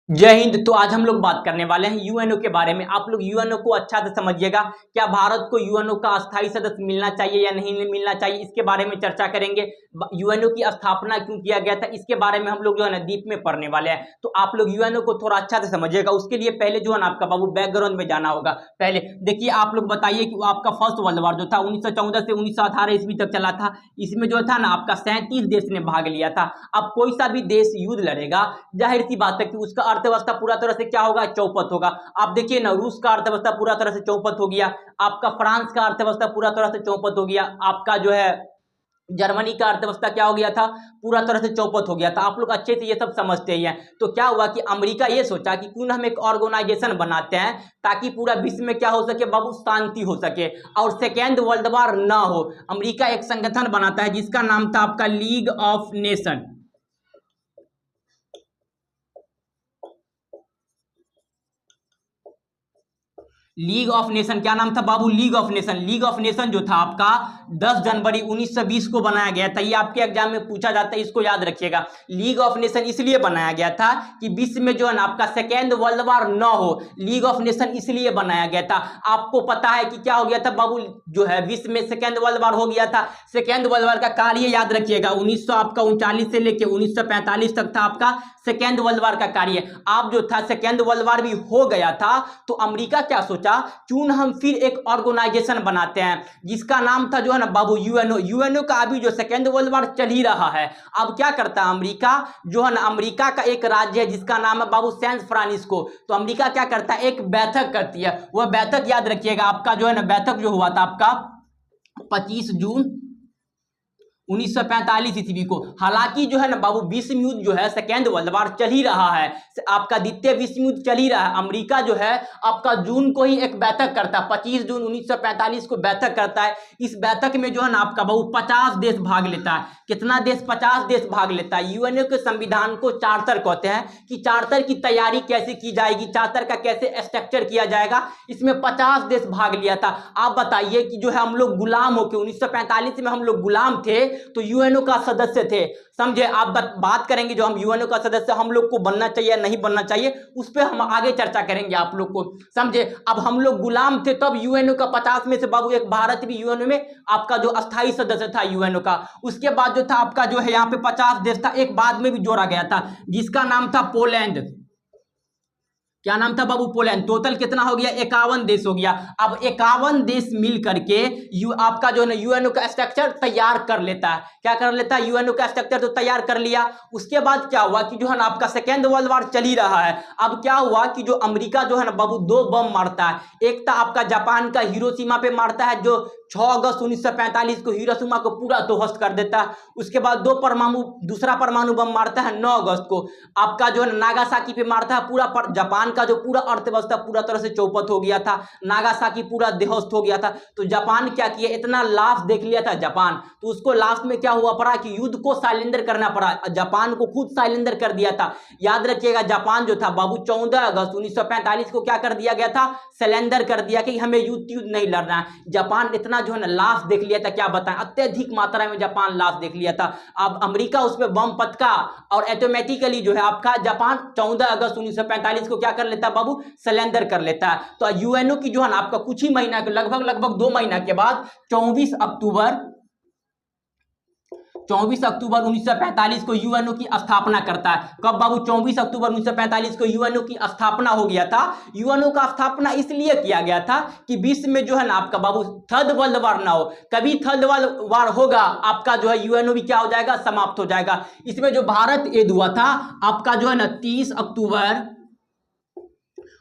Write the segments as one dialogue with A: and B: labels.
A: जय हिंद। तो आज हम लोग बात करने वाले हैं यूएनओ के बारे में। आप लोग यूएनओ को अच्छा से समझिएगा। क्या भारत को यूएनओ का अस्थायी सदस्य मिलना चाहिए या नहीं मिलना चाहिए, इसके बारे में चर्चा करेंगे। यूएनओ की स्थापना क्यों किया गया था, इसके बारे में हम लोग जो है ना डीप में पढ़ने वाले हैं। तो आप लोग यूएनओ को थोड़ा अच्छा से समझिएगा। उसके लिए पहले जो है ना आपका बाबू बैकग्राउंड में जाना होगा। पहले देखिए, आप लोग बताइए कि आपका फर्स्ट वर्ल्ड वॉर जो था 1914 से 1918 ईस्वी तक चला था। इसमें जो था ना आपका 37 देश ने भाग लिया था। अब कोई सा भी देश युद्ध लड़ेगा, जाहिर सी बात है कि उसका अर्थव्यवस्था पूरा तरह से क्या होगा, चौपट होगा। आप देखिए ना, रूस का अर्थव्यवस्था पूरा तरह से चौपट हो गया, आपका फ्रांस का अर्थव्यवस्था पूरा तरह से चौपट हो गया, आपका जो है जर्मनी का अर्थव्यवस्था क्या हो गया था, पूरा तरह से चौपट हो गया था। आप लोग अच्छे से ये सब समझते ही हैं। तो क्या हुआ कि अमेरिका ये सोचा कि क्यों ना हम एक ऑर्गेनाइजेशन बनाते हैं ताकि पूरा विश्व में क्या हो सके बाबू, शांति हो सके और सेकेंड वर्ल्ड वॉर ना हो। अमेरिका एक संगठन बनाता है जिसका नाम था आपका league of nation. League of nation, क्या नाम था बाबू, league of nation. League of nation जो था आपका 10 जनवरी 1920 को बनाया गया था। ये आपके एग्जाम में पूछा जाता है, इसको याद रखिएगा। लीग ऑफ नेशन इसलिए बनाया गया था कि विश्व में जो है ना आपका सेकेंड वर्ल्ड वॉर न हो। लीग ऑफ नेशन इसलिए बनाया गया था। आपको पता है कि क्या हो गया था बाबू, जो है विश्व में सेकेंड वर्ल्ड वॉर हो गया था। सेकेंड वर्ल्ड वॉर का कार्य याद रखिएगा, 1939 से लेकर 1945 तक था आपका सेकेंड वर्ल्ड वॉर का कार्य। आप जो था सेकेंड वर्ल्ड वॉर भी हो गया था, तो अमेरिका क्या सोचा, क्यों हम फिर एक ऑर्गेनाइजेशन बनाते हैं जिसका नाम था जो है ना बाबू यूएनओ। यूएनओ का अभी जो सेकेंड वर्ल्ड वॉर चल ही रहा है। अब क्या करता है अमेरिका, जो है ना अमेरिका का एक राज्य है जिसका नाम है बाबू सैन फ्रांसिस्को। तो अमेरिका क्या करता है, एक बैठक करती है। वह बैठक याद रखिएगा, आपका जो है ना बैठक जो हुआ था आपका 25 जून 1945 ईस्वी को। हालांकि जो है ना बाबू विश्व युद्ध जो है सेकेंड वर्ल्ड वॉर चल ही रहा है, आपका द्वितीय विश्व युद्ध चल ही रहा है। अमेरिका जो है आपका जून को ही एक बैठक करता है, 25 जून 1945 को बैठक करता है। इस बैठक में जो है ना आपका बाबू 50 देश भाग लेता है। कितना देश, 50 देश भाग लेता है। यूएनओ के संविधान को चार्टर कहते हैं कि चार्टर की तैयारी कैसे की जाएगी, चार्टर का कैसे स्ट्रक्चर किया जाएगा। इसमें 50 देश भाग लिया था। आप बताइए कि जो है हम लोग गुलाम होकर 1945 में हम लोग गुलाम थे, तो यूएनओ का सदस्य थे, समझे। आप बात करेंगे जो हम यूएनओ का सदस्य हम लोग को बनना चाहिए या नहीं बनना चाहिए, उस पर हम आगे चर्चा करेंगे आप लोग को, समझे। अब हम लोग गुलाम थे तब यूएनओ का 50 में से बाबू एक भारत भी यूएनओ में आपका जो अस्थायी सदस्य था यूएनओ का। उसके बाद जो था आपका जो है यहाँ पे 50 देश था, एक बाद में भी जोड़ा गया था जिसका नाम था पोलैंड। क्या नाम था बाबू, पोलैंड। टोटल कितना हो गया, 51 देश हो गया। अब 51 देश मिल करके आपका जो है यूएनओ का स्ट्रक्चर तैयार कर लेता है। क्या कर लेता है, यूएनओ का स्ट्रक्चर तो तैयार कर लिया। उसके बाद क्या हुआ कि जो है ना आपका सेकेंड वर्ल्ड वॉर चल ही रहा है। अब क्या हुआ कि जो अमेरिका जो है ना बाबू 2 बम मारता है। एक था आपका जापान का हिरोशिमा पे मारता है, जो 6 अगस्त 1945 को हिरोशिमा को पूरा ध्वस्त कर देता है। उसके बाद दूसरा परमाणु बम मारता है 9 अगस्त को, आपका जो है नागासाकी पे मारता है। पूरा जापान का जो पूरा अर्थव्यवस्था पूरा तरह से चौपट हो गया था, नागासाकी पूरा ध्वस्त हो गया था। तो जापान क्या किया, इतना लाश देख लिया था जापान, तो उसको लास्ट में क्या हुआ पड़ा कि युद्ध को साइलेंडर करना पड़ा। जापान को खुद साइलेंडर कर दिया था। याद रखिएगा, जापान जो था बाबू 14 अगस्त 1945 को क्या कर दिया गया था, सरेंडर कर दिया कि हमें युद्ध नहीं लड़ना है। जापान इतना जो है ना लाश देख लिया था, क्या बताएं, अत्यधिक मात्रा में जापान लाश देख लिया था। अब अमेरिका उसमें बम पटका और ऑटोमेटिकली जो है आपका जापान 14 अगस्त 1945 को क्या कर लेता है बाबू, सरेंडर कर लेता है। तो यूएनओ की जो है ना आपका कुछ ही महीना के लगभग 2 महीना के बाद 24 अक्टूबर 1945 को यूएनओ की स्थापना करता है। कब बाबू, 24 अक्टूबर 1945 को यूएनओ की स्थापना हो गया था। यूएनओ का स्थापना इसलिए किया गया था कि विश्व में जो है ना आपका बाबू थर्ड वर्ल्ड वॉर ना हो। कभी थर्ड वर्ल्ड वॉर होगा, आपका जो है यूएनओ भी क्या हो जाएगा, समाप्त हो जाएगा। इसमें जो भारत एड हुआ था आपका जो है ना 30 अक्टूबर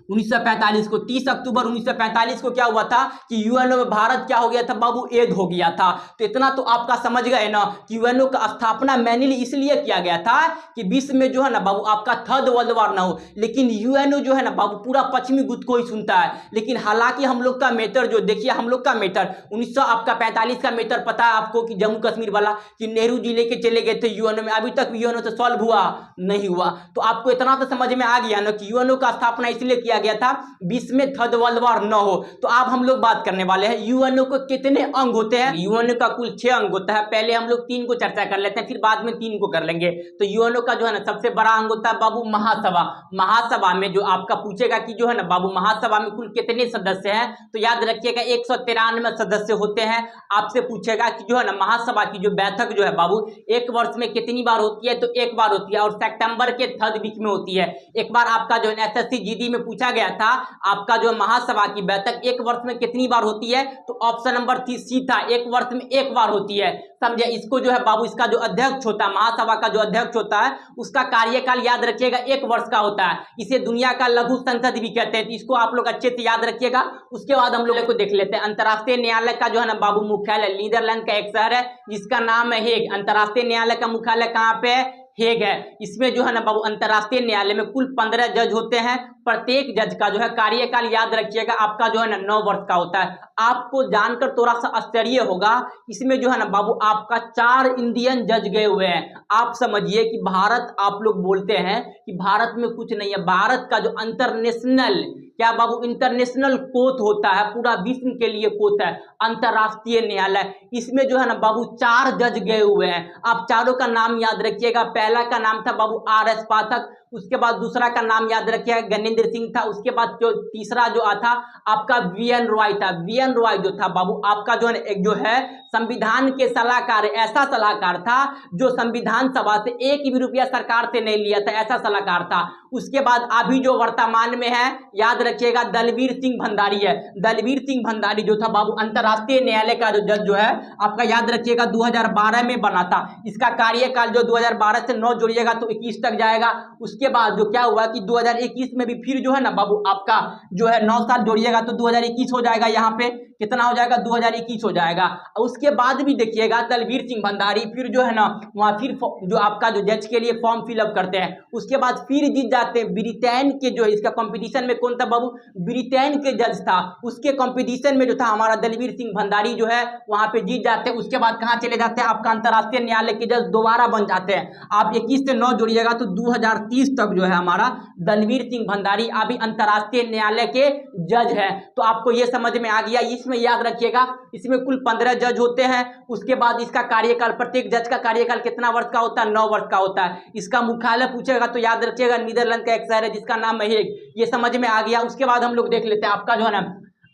A: 1945 को, 30 अक्टूबर 1945 को क्या हुआ था कि यूएनओ में भारत क्या हो गया था बाबू, एड हो गया था। तो इतना तो आपका समझ गए ना कि यूएनओ का स्थापना मैनली इसलिए किया गया था कि विश्व में जो है ना बाबू आपका थर्ड वर्ल्ड वॉर ना हो। लेकिन यूएनओ जो है ना बाबू पूरा पश्चिमी गुट को ही सुनता है। लेकिन हालांकि हम लोग का मैटर जो देखिए, हम लोग का मैटर 1945 का मैटर पता है आपको कि जम्मू कश्मीर वाला, कि नेहरू जी लेके चले गए थे यूएनओ में, अभी तक यूएनओ से सॉल्व हुआ नहीं हुआ। तो आपको इतना तो समझ में आ गया ना कि यूएनओ का स्थापना इसलिए किया किया गया था विश्व में थर्ड वर्ल्ड वॉर न हो। तो अब हम लोग बात करने वाले हैं यूएनओ को कितने अंग होते हैं। यूएनओ का कुल 6 अंग होता है। पहले हम लोग 3 को चर्चा कर लेते हैं, फिर बाद में 3 को कर लेंगे। तो यूएनओ का जो है ना सबसे बड़ा अंग होता है बाबू महासभा। महासभा में जो आपका पूछेगा कि जो है ना बाबू महासभा में कुल कितने सदस्य हैं, तो याद रखिएगा 193 सदस्य होते हैं। आपसे पूछेगा कि जो है ना महासभा की जो बैठक जो है बाबू एक वर्ष में कितनी बार होती है, तो एक बार होती है और सितंबर के 3rd वीक में होती है। एक बार आपका जो एसएससी जीडी में पूछा गया था आपका जो महासभा की बैठक एक वर्ष में कितनी बार होती है, तो ऑप्शन नंबर सी था, एक वर्ष में एक बार होती है। समझे। इसको जो है बाबू इसका जो अध्यक्ष होता है महासभा का जो अध्यक्ष होता है उसका कार्यकाल याद रखिएगा 1 वर्ष का होता है। इसे दुनिया का लघु संसद भी कहते हैं, तो इसको आप लोग अच्छे से याद रखिएगा। उसके बाद हम लोग को देख लेते हैं अंतर्राष्ट्रीय न्यायालय का जो है ना बाबू मुख्यालय नीदरलैंड का एक शहर है जिसका नाम है हेग। अंतर्राष्ट्रीय न्यायालय का मुख्यालय कहाँ पे है, हेग है। इसमें जो है ना बाबू अंतर्राष्ट्रीय न्यायालय में कुल 15 जज होते हैं। प्रत्येक जज का जो है कार्यकाल याद रखिएगा आपका जो है ना 9 वर्ष का होता है। आपको जानकर थोड़ा सा आश्चर्य होगा, इसमें जो है ना बाबू आपका 4 इंडियन जज गए हुए हैं। आप समझिए कि भारत, आप लोग बोलते हैं कि भारत में कुछ नहीं है, भारत का जो इंटरनेशनल क्या बाबू इंटरनेशनल कोर्ट होता है, पूरा विश्व के लिए कोर्ट है अंतर्राष्ट्रीय न्यायालय। इसमें जो है ना बाबू 4 जज गए हुए हैं। आप चारों का नाम याद रखिएगा। पहला का नाम था बाबू RS पाठक, उसके बाद दूसरा का नाम याद रखिएगा गणेंद्र सिंह था, उसके बाद जो तीसरा जो था आपका VN रॉय था। VN रॉय जो था बाबू आपका जो है एक जो है संविधान के सलाहकार, ऐसा सलाहकार था जो संविधान सभा से 1 भी रुपया सरकार से नहीं लिया था, ऐसा सलाहकार था। उसके बाद अभी जो वर्तमान में है याद रखिएगा दलवीर सिंह भंडारी है। दलवीर सिंह भंडारी जो था बाबू अंतर्राष्ट्रीय न्यायालय का जो जज जो है आपका याद रखिएगा 2012 में बना था। इसका कार्यकाल जो 2012 से 9 जोड़िएगा तो 21 तक जाएगा। उसके बाद जो क्या हुआ कि 2021 में भी फिर जो है ना बाबू आपका जो है 9 साल जोड़िएगा तो 2021 हो जाएगा। यहाँ पे कितना हो जाएगा, 2021 हो जाएगा। उसके बाद भी देखिएगा दलवीर सिंह भंडारी फिर जो है ना वहाँ फिर जो आपका जो जज के लिए फॉर्म फिलअप करते हैं। उसके बाद फिर जीत जाते हैं। ब्रिटेन के जो इसका कंपटीशन में कौन था बाबू, ब्रिटेन के जज था, उसके कंपटीशन में जो था हमारा दलवीर सिंह भंडारी जो है वहां पे जीत जाते हैं। उसके बाद कहाँ चले जाते हैं, आपका अंतर्राष्ट्रीय न्यायालय के जज दोबारा बन जाते हैं। आप 21 से 9 जोड़िएगा तो 2030 तक जो है हमारा दलवीर सिंह भंडारी अभी अंतर्राष्ट्रीय न्यायालय के जज है। तो आपको ये समझ में आ गया। इसमें याद रखिएगा इसमें कुल 15 जज होते हैं। उसके बाद इसका कार्यकाल, प्रत्येक जज का कार्यकाल कितना वर्ष का होता है, 9 वर्ष का होता है। इसका मुख्यालय पूछेगा तो याद रखिएगा नीदरलैंड का एक शहर है जिसका नाम है हेग। ये समझ में आ गया। उसके बाद हम लोग देख लेते हैं आपका जो है ना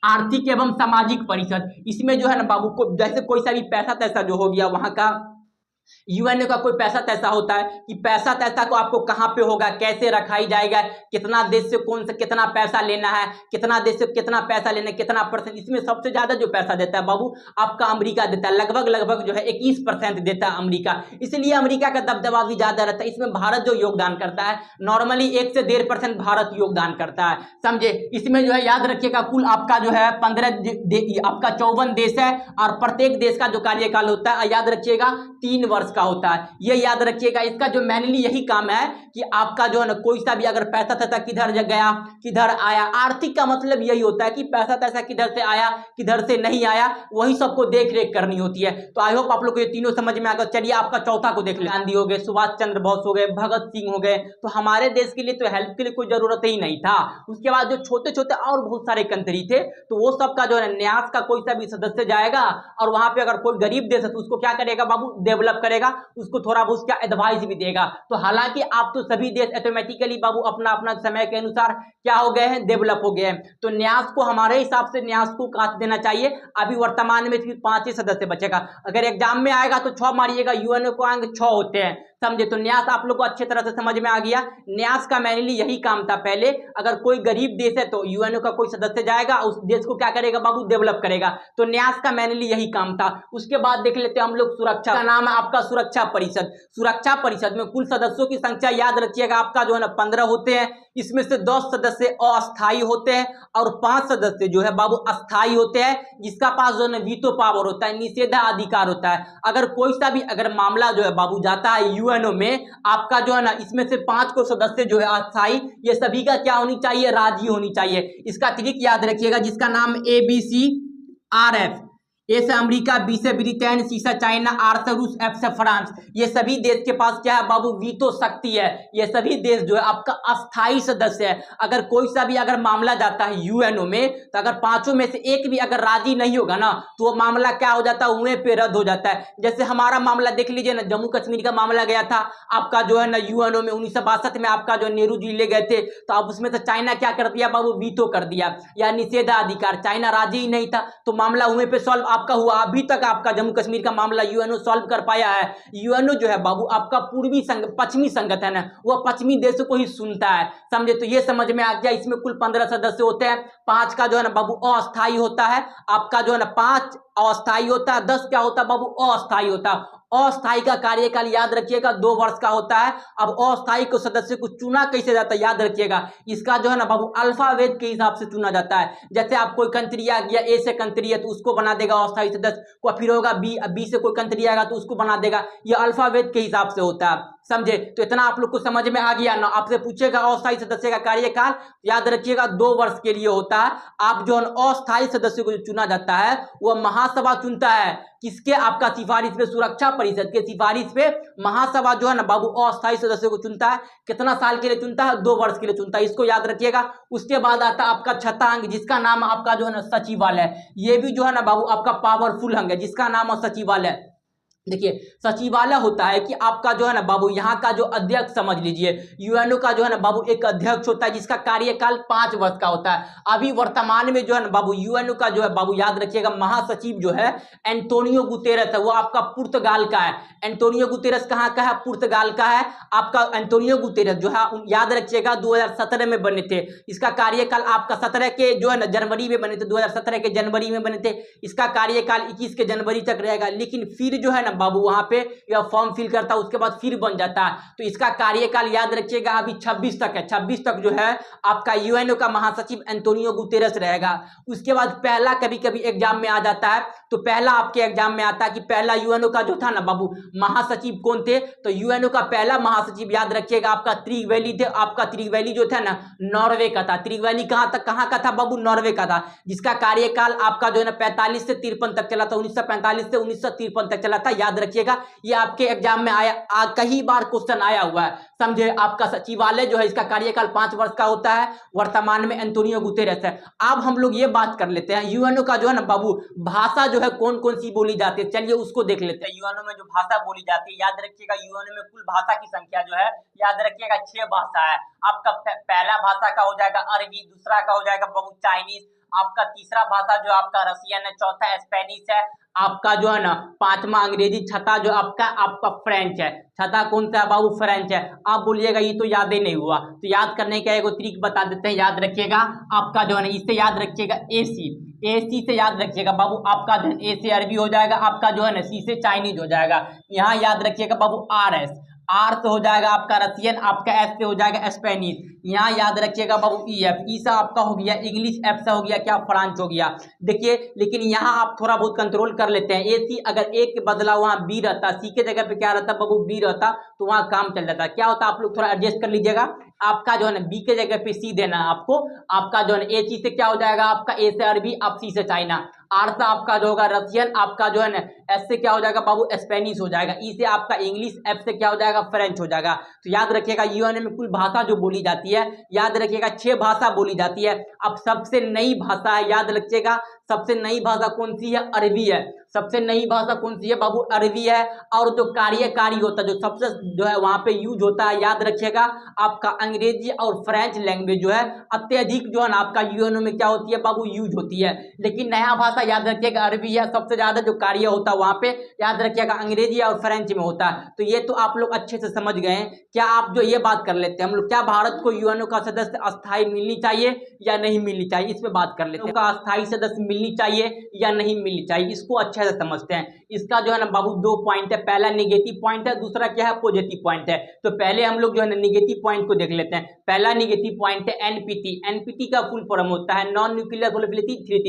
A: आर्थिक एवं सामाजिक परिषद। इसमें जो है ना बाबू को जैसे कोई सा भी पैसा तैसा जो हो गया वहां का यूएनओ का कोई पैसा तैसा होता है कि पैसा तैसा को आपको कहाँ पे होगा, कैसे रखाई जाएगा, कितना देश से कौन से कितना पैसा लेना है, कितना देश से कितना पैसा लेना है, कितना परसेंट। इसमें सबसे ज्यादा जो पैसा देता है बाबू आपका अमेरिका देता है, लगभग जो है 21% देता है अमेरिका। इसलिए अमेरिका का दबदबा भी ज्यादा रहता है। इसमें भारत जो योगदान करता है नॉर्मली 1 से 1.5% भारत योगदान करता है, समझे। इसमें जो है याद रखिएगा कुल आपका जो है 15 आपका 54 देश है और प्रत्येक देश का जो कार्यकाल होता है याद रखिएगा 3 वर्ष का होता है। ये याद रखिएगा। इसका जो मेनली यही काम है कि आपका जो है ना कोई सा भी अगर पैसा तैसा किधर गया किधर आया, आर्थिक का मतलब यही होता है कि पैसा तैसा किधर से आया किधर से नहीं आया वही सबको देख रेख करनी होती है। तो आई होप आप लोग को ये तीनों समझ में आ गया। चलिए आपका चौथा को देख ले। गांधी हो गए, सुभाष चंद्र बोस हो गए, भगत सिंह हो गए। तो हमारे देश के लिए तो हेल्प के लिए कोई जरूरत ही नहीं था। उसके बाद जो छोटे छोटे और बहुत सारे कंट्री थे तो वो सबका जो है न्यास का कोई सा भी सदस्य जाएगा और वहां पे अगर कोई गरीब देश है तो उसको क्या करेगा बाबू, डेवलप करेगा, उसको थोड़ा बहुत उसका एडवाइस भी देगा। तो हालांकि आप तो सभी देश ऑटोमेटिकली बाबू अपना अपना समय के अनुसार क्या हो गए हैं, डेवलप हो गए हैं। तो न्यास को हमारे हिसाब से न्यास को काट देना चाहिए। अभी वर्तमान में सिर्फ 5 ही सदस्य बचेगा। अगर एग्जाम में आएगा तो 6 मारिएगा, यूएनओ को आएंगे 6 होते हैं, समझे। तो न्यास आप लोग को अच्छे तरह से समझ में आ गया। न्यास का मेनली यही काम था पहले, अगर कोई गरीब देश है तो यूएनओ का कोई सदस्य जाएगा उस देश को क्या करेगा बाबू, डेवलप करेगा। तो न्यास का मेनली यही काम था। उसके बाद देख लेते हैं हम लोग सुरक्षा का नाम है आपका सुरक्षा परिषद। सुरक्षा परिषद में कुल सदस्यों की संख्या याद रखिएगा आपका जो है ना 15 होते हैं। इसमें से 10 सदस्य अस्थायी होते हैं और 5 सदस्य जो है बाबू अस्थायी होते हैं, जिसका पास जो है वीटो पावर होता है, निषेधाधिकार होता है। अगर कोई सा भी अगर मामला जो है बाबू जाता है यूएनओ में आपका जो है ना इसमें से 5 को सदस्य जो है अस्थायी, ये सभी का क्या होनी चाहिए, राजी होनी चाहिए। इसका ट्रिक याद रखिएगा जिसका नाम ABCRF ए से अमेरिका, बी से ब्रिटेन, सी से चाइना, आर से रूस, एफ से फ्रांस। ये सभी देश के पास क्या है बाबू, वीटो शक्ति है। ये सभी देश जो है आपका अस्थाई सदस्य है। अगर कोई सा भी अगर मामला जाता है यूएनओ में, तो अगर पांचों में से एक भी अगर राजी नहीं होगा ना, तो वो मामला क्या हो जाता है, वहीं पे रद्द हो जाता है। जैसे हमारा मामला देख लीजिए ना, जम्मू कश्मीर का मामला गया था आपका जो है ना यूएनओ में 1962 में, आपका जो नेहरू जी ले गए थे, तो अब उसमें से चाइना क्या कर दिया बाबू, वीटो कर दिया या निषेधाधिकार। चाइना राजी ही नहीं था, तो मामला वहीं पे सॉल्व आपका हुआ। अभी तक आपका जम्मू कश्मीर का मामला यूएनओ सॉल्व कर पाया है। यूएनओ जो है बाबू आपका पश्चिमी संगठन है, वह पश्चिमी देशों को ही सुनता है, समझे। तो ये समझ में आ गया। इसमें कुल 15 सदस्य होते हैं। 5 का जो है ना बाबू अस्थाई होता है आपका जो है ना, 5 अस्थाई होता है, 10 क्या होता है बाबू, अस्थाई होता है। अस्थाई का कार्यकाल याद रखिएगा 2 वर्ष का होता है। अब अस्थाई को सदस्य को चुना कैसे जाता है, याद रखिएगा। इसका जो है ना बाबू अल्फाबेट के हिसाब से चुना जाता है। जैसे आप कोई कंट्री आ गया, ए से कंट्री है तो उसको बना देगा अस्थाई सदस्य, को फिर होगा बी से कोई कंट्री आएगा तो उसको बना देगा। ये अल्फाबेट के हिसाब से होता है, समझे। तो इतना आप लोग को समझ में आ गया ना। आपसे पूछेगा अस्थाई सदस्य का कार्यकाल, याद रखिएगा 2 वर्ष के लिए होता है। आप जो अस्थाई सदस्य को जो चुना जाता है, वह महासभा चुनता है। किसके, आपका सिफारिश पे, सुरक्षा परिषद के सिफारिश पे महासभा जो है ना बाबू अस्थाई सदस्य को चुनता है। कितना साल के लिए चुनता है, 2 वर्ष के लिए चुनता है, इसको याद रखिएगा। उसके बाद आता है आपका छठा अंग, जिसका नाम आपका जो है ना सचिवालय। ये भी जो है ना बाबू आपका पावरफुल अंग है, जिसका नाम है सचिवालय। देखिए सचिवालय होता है कि आपका जो है ना बाबू यहाँ का जो अध्यक्ष, समझ लीजिए यूएनओ का जो है ना बाबू एक अध्यक्ष होता है, जिसका कार्यकाल 5 वर्ष का होता है। अभी वर्तमान में जो है ना बाबू यूएनओ का जो है बाबू याद रखिएगा महासचिव जो है एंटोनियो गुतेरस है, वो आपका पुर्तगाल का है। एंटोनियो गुतेरस कहाँ का है, पुर्तगाल का है। आपका एंटोनियो गुतेरस जो है याद रखिएगा 2017 में बने थे। इसका कार्यकाल आपका 17 के जो है ना जनवरी में बने थे, 2017 के जनवरी में बने थे। इसका कार्यकाल 21 के जनवरी तक रहेगा। लेकिन फिर जो है ना बाबू वहां पे यह फॉर्म फिल करता है, उसके बाद फिर बन जाता है। तो इसका कार्यकाल याद रखिएगा अभी 26 तक है। 26 तक जो है आपका यूएनओ का महासचिव एंटोनियो गुतेरस रहेगा। उसके बाद पहला कभी कभी एग्जाम में आ जाता है, तो पहला आपके एग्जाम में आता है कि पहला यूएनओ का जो था ना बाबू महासचिव कौन थे, तो यूएनओ का पहला महासचिव याद रखिएगा आपका त्रिवेली थे। आपका त्रिवेली जो था ना नॉर्वे का था। त्रिवेली कहाँ का था बाबू, नॉर्वे का था, जिसका कार्यकाल आपका जो है ना 45 से 53 तक चला था। 1945 से 1953 तक चला था, याद रखिएगा। ये आपके एग्जाम में आया, कई बार क्वेश्चन आया हुआ है, समझे। आपका सचिवालय जो है इसका कार्यकाल 5 वर्ष का होता है। वर्तमान में एंटोनियो गुतेरस है। अब हम लोग ये बात कर लेते हैं यूएनओ का जो है ना बाबू भाषा जो है कौन कौन सी बोली जाती है, चलिए उसको देख लेते हैं। यूएनओ में जो भाषा बोली जाती है, याद रखिएगा यूएनओ में कुल भाषा की संख्या जो है याद रखिएगा 6 भाषा है। आपका पहला भाषा का हो जाएगा अरबी, दूसरा का हो जाएगा बाबू चाइनीज, आपका तीसरा भाषा जो आपका रसियन है, चौथा स्पेनिश है, आपका जो है ना 5वां अंग्रेजी, छठा जो आपका फ्रेंच है। छठा कौन सा है बाबू, फ्रेंच है। आप बोलिएगा ये तो याद ही नहीं हुआ, तो याद करने का एक ट्रिक बता देते हैं, याद रखिएगा। आपका जो है ना इससे याद रखिएगा एसी से याद रखिएगा बाबू आपका जो ए से अरबी हो जाएगा, आपका जो है ना सी से चाइनीज हो जाएगा। यहाँ याद रखिएगा बाबू आर से हो जाएगा आपका रसियन, आपका एस से हो जाएगा स्पेनिश। यहाँ याद रखिएगा बाबू ई से आपका हो गया इंग्लिश, एफ से हो गया क्या, फ्रांस हो गया। देखिए लेकिन यहाँ आप थोड़ा बहुत कंट्रोल कर लेते हैं। ए सी अगर ए के बदला वहाँ बी रहता, सी के जगह पे क्या रहता बाबू, बी रहता, तो वहाँ काम चल जाता। क्या होता आप लोग थोड़ा एडजस्ट कर लीजिएगा। आपका जो है ना बी के जगह पे सी देना है आपको। आपका जो है ना ए सी से क्या हो जाएगा आपका, ए से अरबी, आप सी से चाइना, आर से आपका जो होगा रसियन, आपका जो है ना एस से क्या हो जाएगा बाबू, स्पेनिश हो जाएगा, ई से आपका इंग्लिश, एफ से क्या हो जाएगा, फ्रेंच हो जाएगा। तो याद रखिएगा यूएनओ में कुल भाषा जो बोली जाती है, याद रखिएगा 6 भाषा बोली जाती है। अब सबसे नई भाषा है, याद रखिएगा सबसे नई भाषा कौन सी है, अरबी है। सबसे नई भाषा कौन सी है बाबू, अरबी है। और जो कार्यकारी होता है, जो सबसे जो है वहां पे यूज होता है, याद रखिएगा आपका अंग्रेजी और फ्रेंच लैंग्वेज जो है अत्यधिक जो है ना आपका यूएनओ में क्या होती है बाबू, यूज होती है। लेकिन नया भाषा याद रखिएगा अरबी है। सबसे ज्यादा जो कार्य होता है वहां पे याद रखिएगा अंग्रेजी और फ्रेंच में होता है। तो ये तो आप लोग अच्छे से समझ गए हैं। क्या आप जो ये बात कर लेते हैं हम लोग, क्या भारत को यूएनओ का सदस्य अस्थायी मिलनी चाहिए या नहीं मिलनी चाहिए, इस पे बात कर लेते हैं। का अस्थायी सदस्य मिलनी चाहिए या नहीं मिलनी चाहिए, इसको अच्छे से समझते हैं। इसका जो है ना बाबू 2 पॉइंट है, पहला निगेटिव पॉइंट है, दूसरा क्या है, पॉजिटिव पॉइंट है। तो पहले हम लोग जो है ना निगेटिव पॉइंट को देख लेते हैं। पहला निगेटिव पॉइंट है एनपीटी। एनपीटी का फुल फॉर्म होता है नॉन न्यूक्लियर प्रोलिफरेटिव थ्रेट।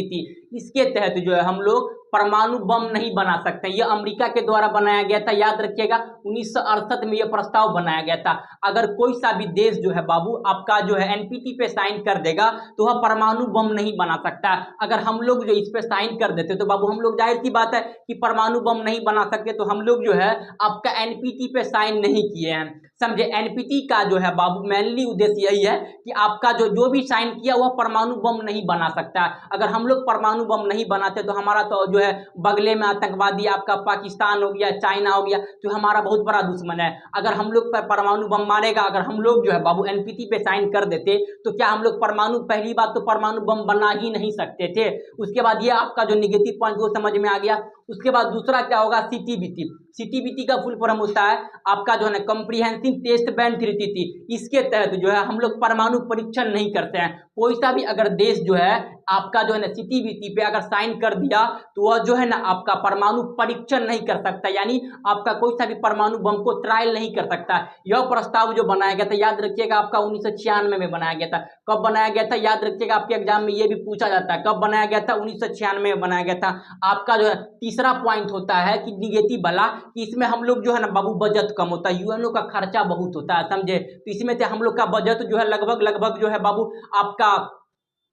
A: इसके तहत जो है हम लोग परमाणु बम नहीं बना सकते। यह अमेरिका के द्वारा बनाया गया था, याद रखिएगा 1968 में यह प्रस्ताव बनाया गया था। अगर कोई सा भी देश जो है बाबू आपका जो है एनपीटी पे साइन कर देगा तो वह परमाणु बम नहीं बना सकता। अगर हम लोग जो इस पे साइन कर देते तो बाबू हम लोग जाहिर सी बात है कि परमाणु बम नहीं बना सकते, तो हम लोग जो है आपका एनपीटी पे साइन नहीं किए हैं, समझे। एनपीटी का जो है बाबू मेनली उद्देश्य यही है कि आपका जो भी साइन किया वह परमाणु बम नहीं बना सकता। अगर हम लोग परमाणु बम नहीं बनाते तो हमारा तो जो है बगले में आतंकवादी आपका पाकिस्तान हो गया, चाइना हो गया, तो हमारा बहुत बड़ा दुश्मन है। अगर हम लोग पर परमाणु बम मारेगा, अगर हम लोग जो है बाबू एनपीटी पे साइन कर देते तो क्या हम लोग परमाणु, पहली बात तो परमाणु बम बना ही नहीं सकते थे। उसके बाद ये आपका जो निगेटिव पॉइंट वो समझ में आ गया। उसके बाद दूसरा क्या होगा, सीटीबीटी। सीटीबीटी का फुल फॉर्म होता है आपका जो है ना कॉम्प्रिहेंसिव टेस्ट बैन ट्रीटी। इसके तहत जो है हम लोग परमाणु परीक्षण नहीं करते हैं। कोई सा भी अगर देश जो है आपका जो है ना सीटीबीटी पे अगर साइन कर दिया तो वह जो है ना आपका परमाणु परीक्षण नहीं कर सकता, यानी आपका कोई सा भी परमाणु बम को ट्रायल नहीं कर सकता। यह प्रस्ताव जो बनाया गया था, याद रखिएगा आपका 1996 में बनाया गया था। कब बनाया गया था, याद रखिएगा आपके एग्जाम में ये भी पूछा जाता है, कब बनाया गया था, 1996 में बनाया गया था। आपका जो है तीसरा पॉइंट होता है कि निगेटिव वाला, कि इसमें हम लोग जो है ना बाबू बजट कम होता है, यूएनओ का खर्चा बहुत होता है, समझे। तो इसमें से हम लोग का बजट जो है लगभग जो है बाबू आपका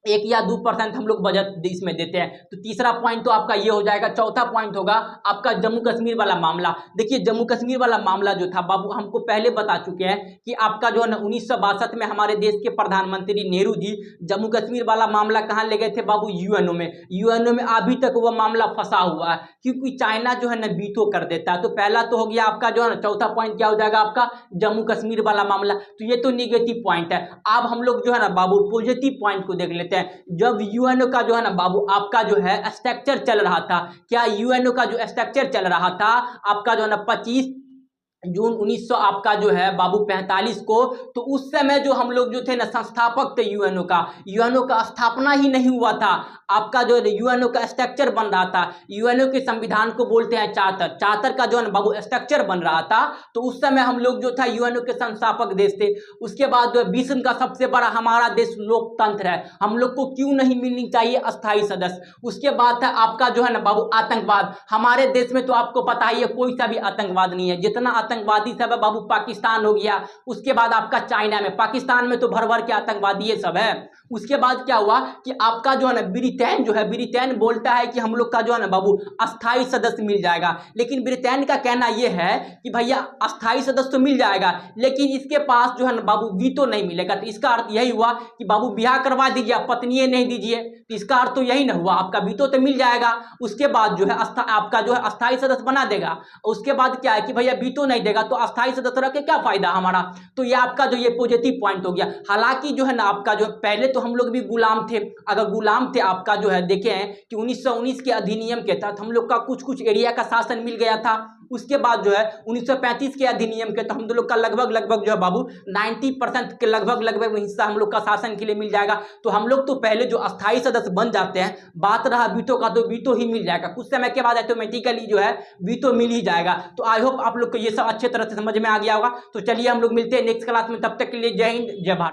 A: 1 या 2% हम लोग बजट इसमें देते हैं। तो तीसरा पॉइंट तो आपका ये हो जाएगा। चौथा पॉइंट होगा आपका जम्मू कश्मीर वाला मामला। देखिए जम्मू कश्मीर वाला मामला जो था बाबू हमको पहले बता चुके हैं कि आपका जो है ना 1962 में हमारे देश के प्रधानमंत्री नेहरू जी जम्मू कश्मीर वाला मामला कहाँ ले गए थे बाबू, यूएनओ में। यूएनओ में अभी तक वो मामला फंसा हुआ है क्योंकि चाइना जो है ना वीटो कर देता है। तो पहला तो हो गया आपका जो है ना, चौथा पॉइंट क्या हो जाएगा आपका, जम्मू कश्मीर वाला मामला। तो ये तो निगेटिव पॉइंट है। अब हम लोग जो है ना बाबू पॉजिटिव पॉइंट को देख लेते हैं। जब यूएनओ का जो है ना बाबू आपका जो है स्ट्रक्चर चल रहा था, क्या यूएनओ का जो स्ट्रक्चर चल रहा था आपका जो है ना 25 जून 1900 आपका जो है बाबू 45 को, तो उस समय जो हम लोग जो थे ना संस्थापक थे यूएनओ का स्थापना ही नहीं हुआ था। आपका जो यूएनओ का स्ट्रक्चर बन रहा था। यूएनओ के संविधान को बोलते हैं चार्टर का जो है ना बाबू स्ट्रक्चर बन रहा था। तो उस समय हम लोग जो था यूएनओ के संस्थापक देश थे। उसके बाद विश्व का सबसे बड़ा हमारा देश लोकतंत्र है, हम लोग को क्यों नहीं मिलनी चाहिए अस्थायी सदस्य। उसके बाद है आपका जो है ना बाबू आतंकवाद। हमारे देश में तो आपको पता ही है कोई सा भी आतंकवाद नहीं है, जितना आतंकवादी सब है बाबू पाकिस्तान हो गया। उसके बाद आपका चाइना में, पाकिस्तान में तो भर भर के आतंकवादी ये सब है। उसके बाद क्या हुआ कि आपका जो है ना ब्रिटेन जो है, ब्रिटेन बोलता है कि हम लोग का जो है ना बाबू अस्थायी सदस्य मिल जाएगा। लेकिन ब्रिटेन का कहना यह है कि भैया अस्थायी सदस्य तो मिल जाएगा लेकिन इसके पास जो है ना बाबू वीटो नहीं मिलेगा। तो इसका अर्थ यही हुआ कि बाबू ब्याह करवा दीजिए, आप पत्नी नहीं दीजिए। तो इसका अर्थ तो यही ना हुआ, आपका वीटो तो मिल जाएगा। उसके बाद जो है आपका जो है अस्थायी सदस्य बना देगा। उसके बाद क्या है कि भैया वीटो नहीं देगा तो अस्थायी सदस्य रख के क्या फायदा हमारा। तो ये आपका जो ये पॉजिटिव पॉइंट हो गया। हालांकि जो है ना आपका जो पहले तो हम लोग भी गुलाम थे। अगर गुलाम थे आपका जो है देखें कि 1919 के अधिनियम के तहत हम लोग का कुछ एरिया का शासन मिल गया था। उसके बाद जो है 1935 के अधिनियम के तो हम लोग का लगभग जो है बाबू 90% के लगभग हिस्सा हम लोग का शासन के लिए मिल जाएगा। तो हम लोग तो पहले जो अस्थायी सदस्य बन जाते हैं। बात रहा वीटो का, तो वीटो ही मिल जाएगा कुछ समय के बाद, ऑटोमेटिकली जो है वीटो मिल ही जाएगा। तो आई होप आप लोग को ये सब अच्छे तरह से समझ में आ गया होगा। तो चलिए हम लोग मिलते हैं नेक्स्ट क्लास में, तब तक के लिए जय हिंद जय भारत।